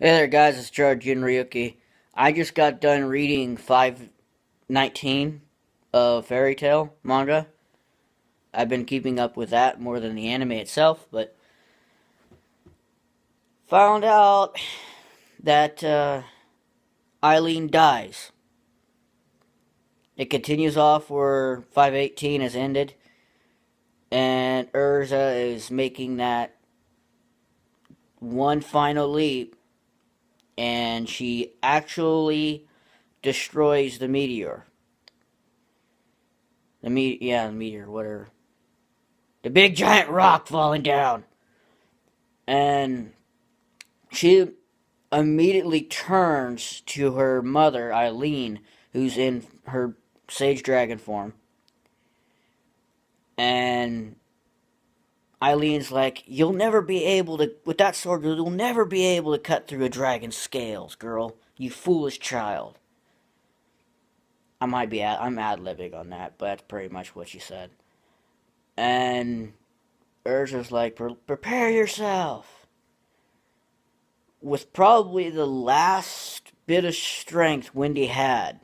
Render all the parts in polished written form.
Hey there, guys. It's Charjr Ryuki. I just got done reading 519 of Fairy Tail manga. I've been keeping up with that more than the anime itself, but found out that Eileen dies. It continues off where 518 has ended, and Urza is making that one final leap, and she actually destroys the meteor. The meteor, whatever. The big giant rock falling down. And she immediately turns to her mother, Eileen, who's in her sage dragon form. And Eileen's like, you'll never be able to, with that sword, you'll never be able to cut through a dragon's scales, girl. You foolish child. I'm ad-libbing on that, but that's pretty much what she said. And Urza's like, prepare yourself. With probably the last bit of strength Wendy had,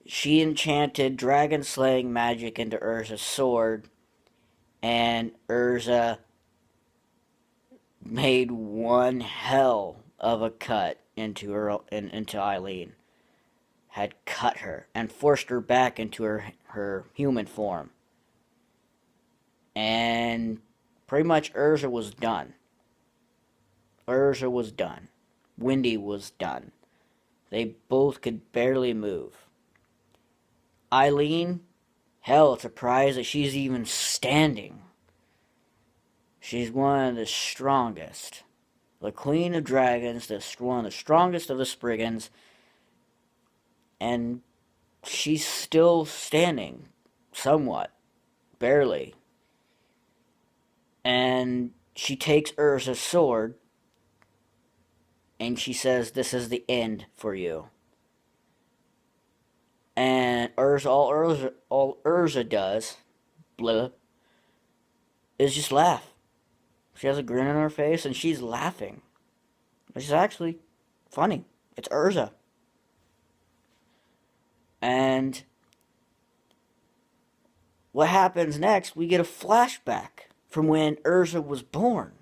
she enchanted dragon slaying magic into Urza's sword, and Urza made one hell of a cut into Eileen. Had cut her and forced her back into her human form. And pretty much Urza was done. Urza was done. Wendy was done. They both could barely move. Eileen, hell, it's a surprise that she's even standing. She's one of the strongest. The Queen of Dragons, one of the strongest of the Spriggans, and she's still standing, somewhat, barely. And she takes Urza's sword, and she says, "This is the end for you." And all Urza does, blah, is just laugh. She has a grin on her face, and she's laughing. Which is actually funny. It's Urza. And what happens next, we get a flashback from when Urza was born.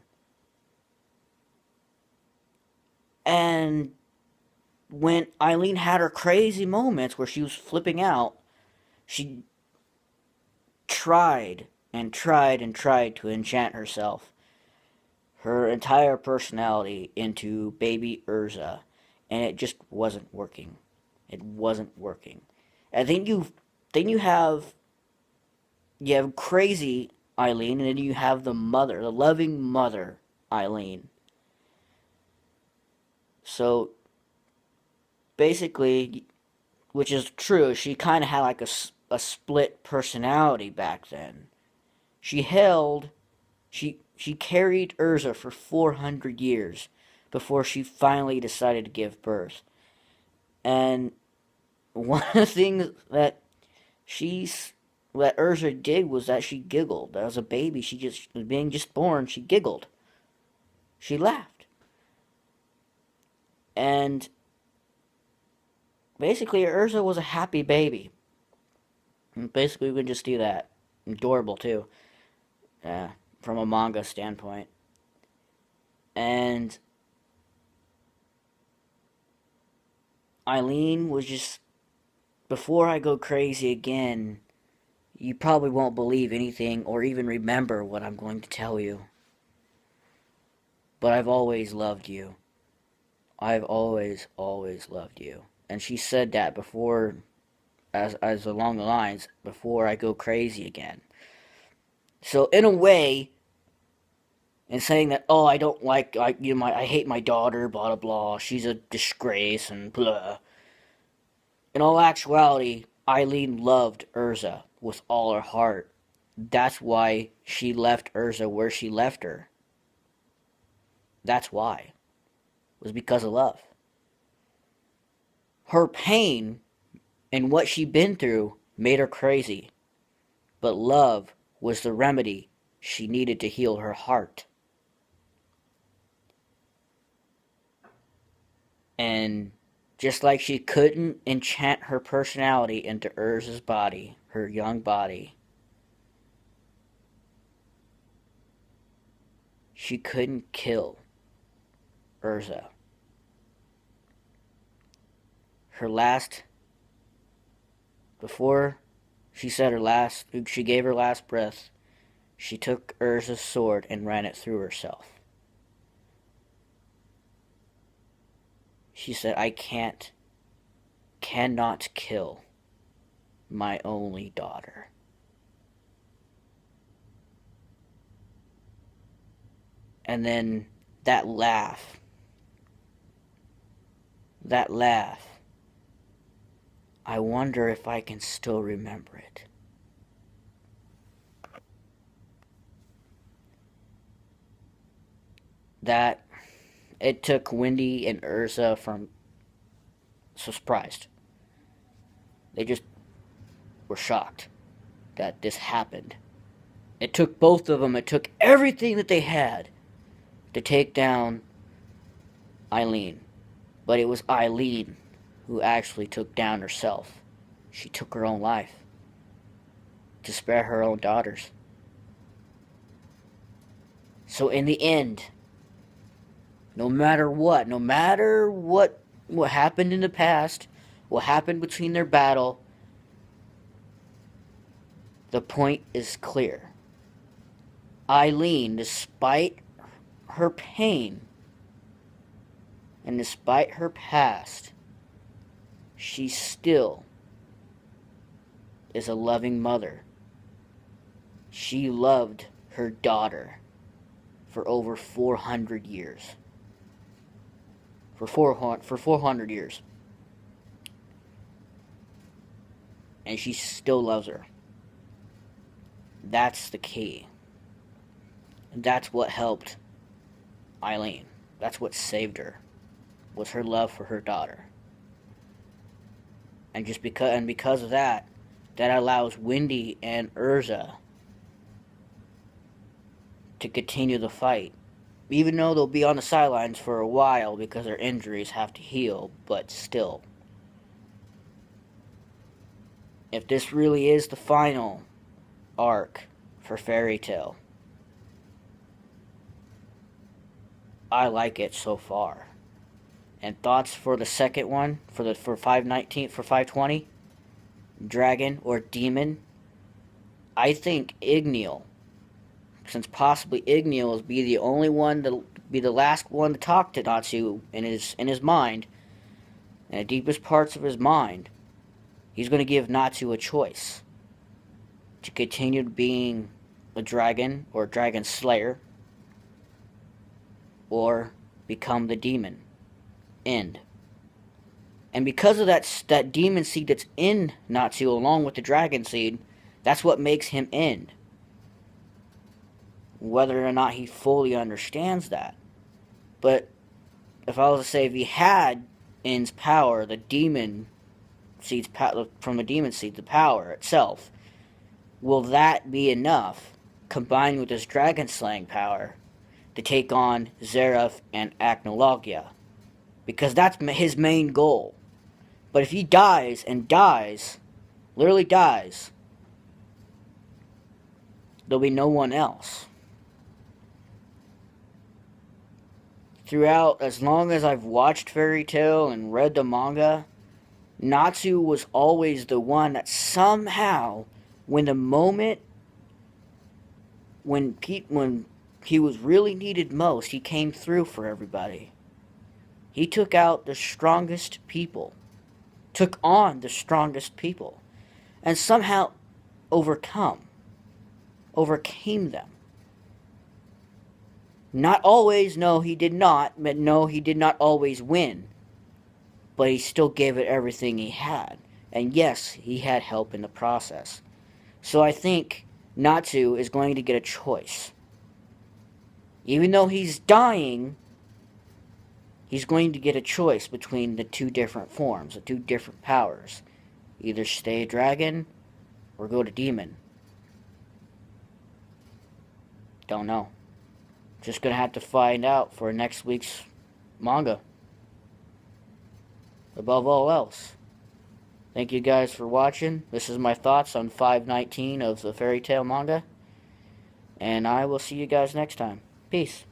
And when Eileen had her crazy moments where she was flipping out, she tried and tried and tried to enchant herself, her entire personality, into baby Urza, and it just wasn't working. It wasn't working. And then you have crazy Eileen, and then you have the mother, the loving mother Eileen. So basically, which is true, she kind of had like a split personality back then. She held, she carried Urza for 400 years before she finally decided to give birth. And one of the things she's that Urza did was that she giggled. As a baby, she just being just born, she giggled. She laughed. And basically Urza was a happy baby. And basically we can just do that. Adorable too. From a manga standpoint. And Eileen was just, before I go crazy again, you probably won't believe anything or even remember what I'm going to tell you. But I've always loved you. I've always loved you. And she said that before, as along the lines, before I go crazy again. So in a way, in saying that, oh, I don't like, I hate my daughter, blah blah blah, she's a disgrace and blah. In all actuality, Eileen loved Urza with all her heart. That's why she left Urza where she left her. That's why. It was because of love. Her pain and what she'd been through made her crazy. But love was the remedy she needed to heal her heart. And just like she couldn't enchant her personality into Urza's body, her young body, she couldn't kill Urza. Her last, before she gave her last breath, she took Urza's sword and ran it through herself. She said, I cannot kill my only daughter. And then that laugh, I wonder if I can still remember it. That it took Wendy and Urza from surprised. They just were shocked that this happened. It took both of them, it took everything that they had to take down Eileen. But it was Eileen who actually took down herself. She took her own life to spare her own daughters. So in the end, no matter what happened in the past, what happened between their battle, the point is clear. Eileen, despite her pain and despite her past, she still is a loving mother. She loved her daughter for over 400 years. For 400 years. And she still loves her. That's the key. And that's what helped Eileen. That's what saved her. Was her love for her daughter. And because of that, that allows Wendy and Urza to continue the fight. Even though they'll be on the sidelines for a while because their injuries have to heal, but still. If this really is the final arc for Fairy Tail, I like it so far. And thoughts for the second one, for 519, for 520, Dragon or Demon? I think Igneal, since possibly Igneal will be the only one to be the last one to talk to Natsu in his mind, in the deepest parts of his mind, he's going to give Natsu a choice to continue being a dragon or dragon slayer, or become the demon. End. And because of that demon seed that's in Natsu along with the dragon seed, that's what makes him end. Whether or not he fully understands that. But if I was to say, if he had In's power, the demon seed's from the demon seed, the power itself, will that be enough, combined with his dragon slaying power, to take on Zeref and Acnologia? Because that's his main goal. But if he dies, literally dies, there'll be no one else. Throughout, as long as I've watched Fairy Tail and read the manga, Natsu was always the one that somehow, when he was really needed most, he came through for everybody. He took out the strongest people, took on the strongest people, and somehow overcame them. Not always, no, he did not. But no, he did not always win. But he still gave it everything he had. And yes, he had help in the process. So I think Natsu is going to get a choice. Even though he's dying, he's going to get a choice between the two different forms, the two different powers. Either stay a dragon or go to demon. Don't know. Just gonna have to find out for next week's manga. above all else. Thank you guys for watching. This is my thoughts on 519 of the Fairy Tail manga. And I will see you guys next time. Peace.